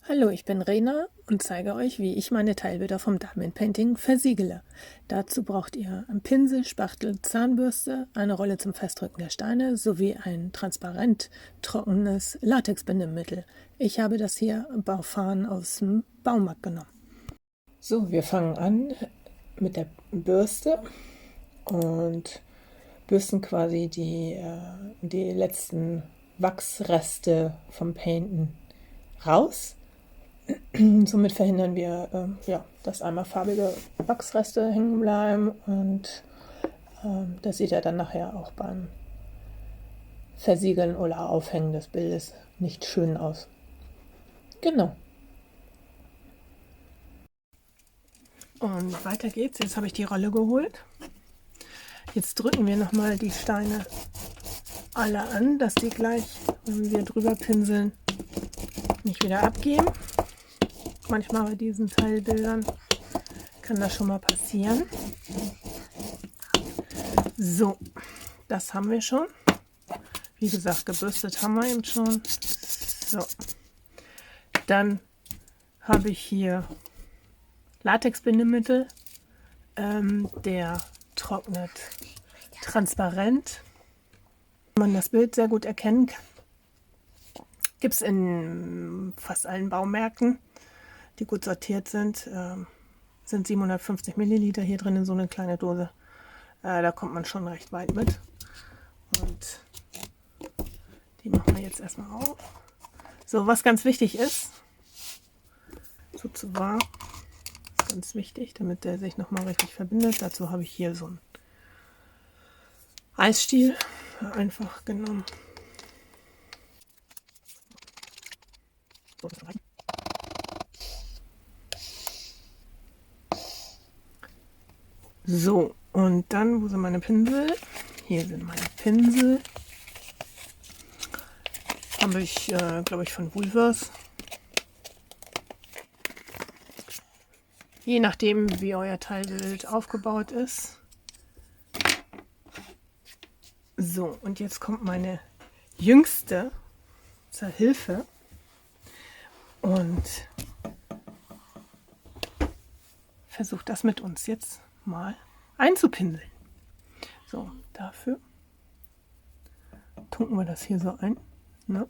Hallo, ich bin Rena und zeige euch, wie ich meine Teilbilder vom Diamond Painting versiegele. Dazu braucht ihr einen Pinsel, Spachtel, Zahnbürste, eine Rolle zum Festdrücken der Steine sowie ein transparent trockenes Latexbindemittel. Ich habe das hier Baufahren aus dem Baumarkt genommen. So, wir fangen an mit der Bürste und bürsten quasi die letzten Wachsreste vom Painten raus. Somit verhindern wir, dass einmal farbige Wachsreste hängen bleiben und das sieht ja dann nachher auch beim Versiegeln oder Aufhängen des Bildes nicht schön aus. Genau. Und weiter geht's. Jetzt habe ich die Rolle geholt. Jetzt drücken wir nochmal die Steine alle an, dass die gleich, wenn wir drüber pinseln, nicht wieder abgehen. Manchmal bei diesen Teilbildern kann das schon mal passieren. So, das haben wir schon. Wie gesagt, gebürstet haben wir eben schon. So, dann habe ich hier Latexbindemittel. Der trocknet transparent. Man das Bild sehr gut erkennen kann. Gibt es in fast allen Baumärkten, die gut sortiert sind. Sind 750 Milliliter hier drin in so eine kleine Dose. Da kommt man schon recht weit mit. Und die machen wir jetzt erstmal auf. So, was ganz wichtig ist, so zu wahr, ist ganz wichtig, damit der sich nochmal richtig verbindet. Dazu habe ich hier so einen Eisstiel einfach genommen. So, und dann, wo sind meine Pinsel? Hier sind meine Pinsel. Habe ich, glaube ich, von Woolworths. Je nachdem, wie euer Teilbild aufgebaut ist. So, und jetzt kommt meine Jüngste zur Hilfe und versucht das mit uns jetzt mal einzupinseln. So, dafür tunken wir das hier so ein. Ne?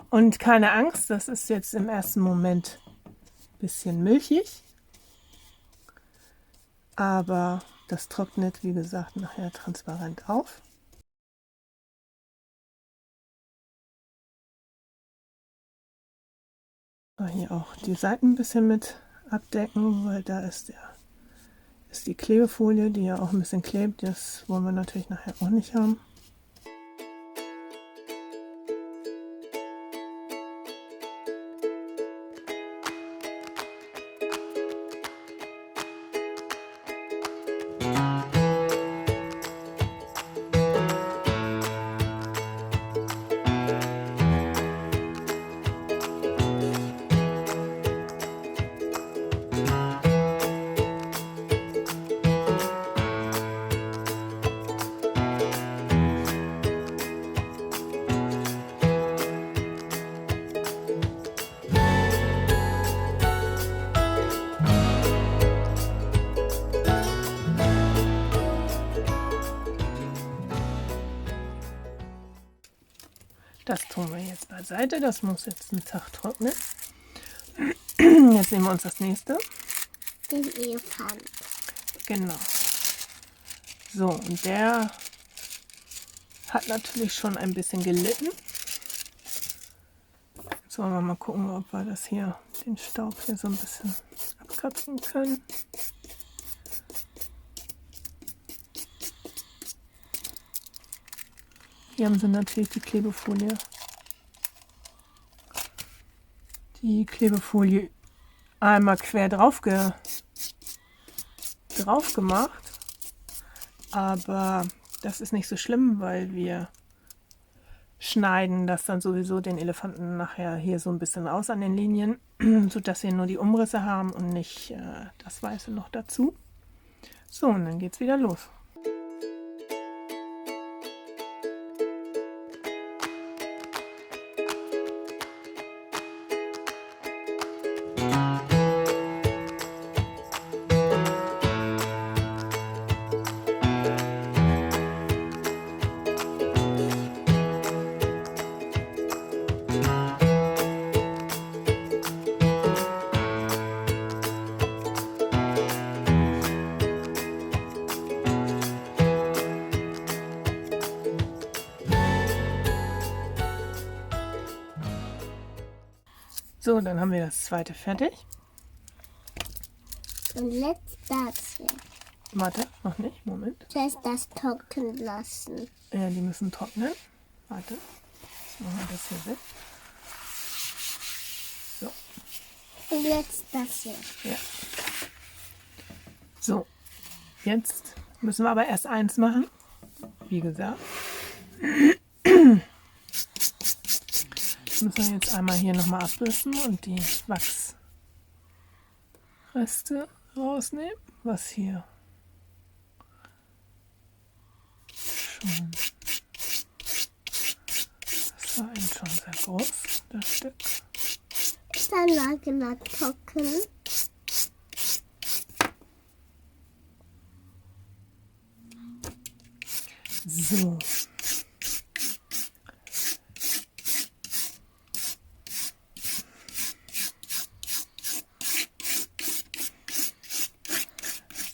Und keine Angst, das ist jetzt im ersten Moment ein bisschen milchig, aber das trocknet, wie gesagt, nachher transparent auf. Hier auch die Seiten ein bisschen mit abdecken, weil da ist die Klebefolie, die ja auch ein bisschen klebt. Das wollen wir natürlich nachher auch nicht haben. Das tun wir jetzt beiseite. Das muss jetzt einen Tag trocknen. Jetzt nehmen wir uns das nächste. Den Elefant. Genau. So, und der hat natürlich schon ein bisschen gelitten. Jetzt wollen wir mal gucken, ob wir das hier, den Staub hier so ein bisschen abkratzen können. Hier haben sie natürlich die Klebefolie einmal quer drauf gemacht, aber das ist nicht so schlimm, weil wir schneiden das dann sowieso den Elefanten nachher hier so ein bisschen aus an den Linien, sodass wir nur die Umrisse haben und nicht das Weiße noch dazu. So, und dann geht's wieder los. So, dann haben wir das zweite fertig. Und jetzt das hier. Warte, noch nicht. Moment. Zuerst das trocknen lassen. Ja, die müssen trocknen. Warte. Jetzt machen wir das hier weg. So. Und jetzt das hier. Ja. So. Jetzt müssen wir aber erst eins machen. Wie gesagt. Das müssen wir jetzt einmal hier nochmal abbüssen und die Wachsreste rausnehmen. Was hier schon. Das war eben schon sehr groß, das Stück. Dann lagen trocken. So.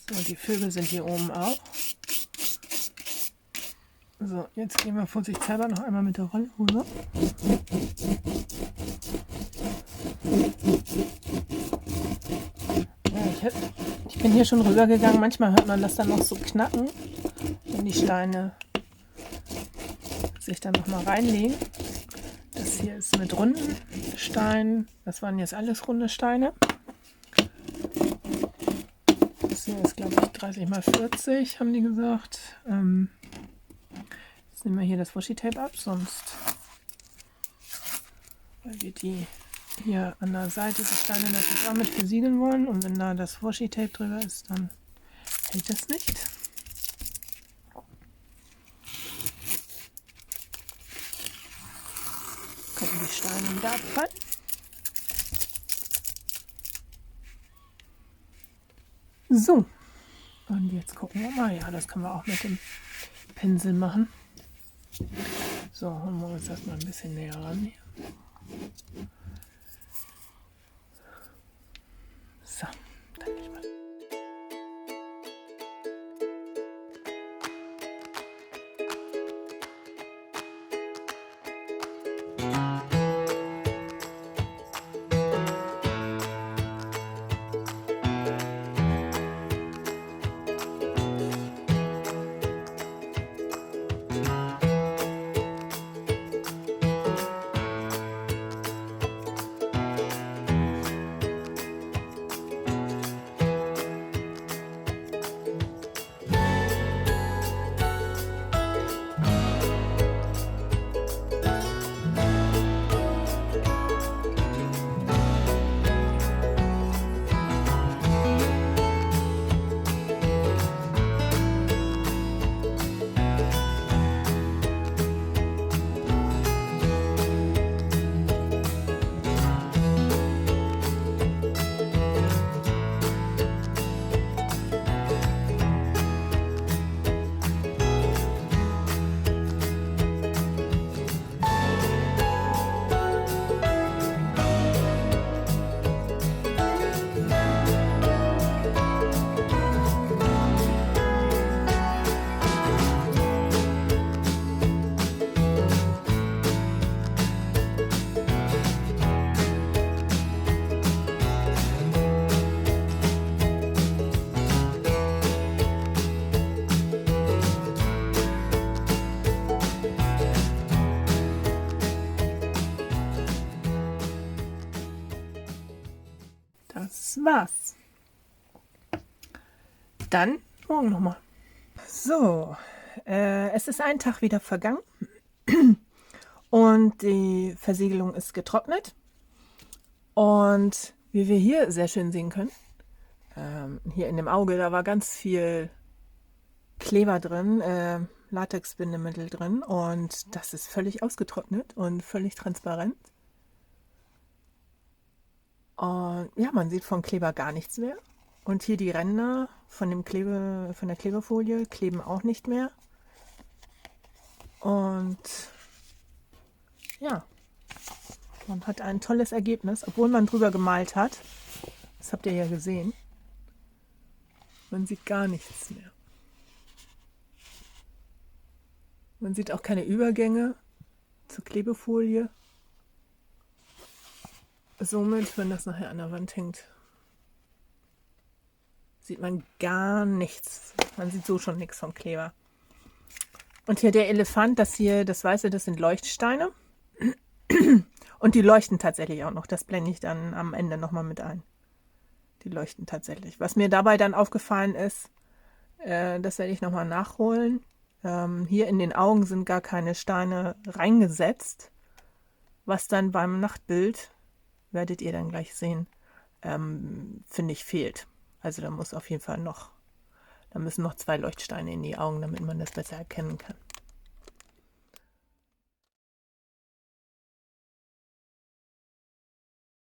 So, die Vögel sind hier oben auch. So, jetzt gehen wir vorsichtshalber noch einmal mit der Rolle rüber. Ja, ich bin hier schon rübergegangen. Manchmal hört man das dann noch so knacken, wenn die Steine sich dann noch mal reinlegen. Das hier ist mit runden Steinen. Das waren jetzt alles runde Steine. Das hier ist, glaube ich, 30 x 40, haben die gesagt. Jetzt nehmen wir hier das Washi-Tape ab, sonst, weil wir die hier an der Seite die Steine natürlich auch mit versiegeln wollen. Und wenn da das Washi-Tape drüber ist, dann hält das nicht. Könnten die Steine wieder abfallen. So, und jetzt gucken wir mal. Ja, das können wir auch mit dem Pinsel machen. So, holen wir uns das mal ein bisschen näher ran hier. So, dann nicht mal. Das war's. Dann morgen nochmal. So, es ist ein Tag wieder vergangen und die Versiegelung ist getrocknet. Und wie wir hier sehr schön sehen können, hier in dem Auge, da war ganz viel Kleber drin, Latexbindemittel drin, und das ist völlig ausgetrocknet und völlig transparent. Und ja, man sieht vom Kleber gar nichts mehr. Und hier die Ränder von der Klebefolie kleben auch nicht mehr. Und ja, man hat ein tolles Ergebnis, obwohl man drüber gemalt hat. Das habt ihr ja gesehen. Man sieht gar nichts mehr. Man sieht auch keine Übergänge zur Klebefolie. somit, wenn das nachher an der Wand hängt, sieht man gar nichts. Man sieht so schon nichts vom Kleber. Und hier der Elefant, das hier, das Weiße, das sind Leuchtsteine. Und die leuchten tatsächlich auch noch. Das blende ich dann am Ende nochmal mit ein. Die leuchten tatsächlich. Was mir dabei dann aufgefallen ist, das werde ich nochmal nachholen. Hier in den Augen sind gar keine Steine reingesetzt. Was dann beim Nachtbild, werdet ihr dann gleich sehen, finde ich, fehlt. Also da muss auf jeden Fall da müssen noch 2 Leuchtsteine in die Augen, damit man das besser erkennen kann.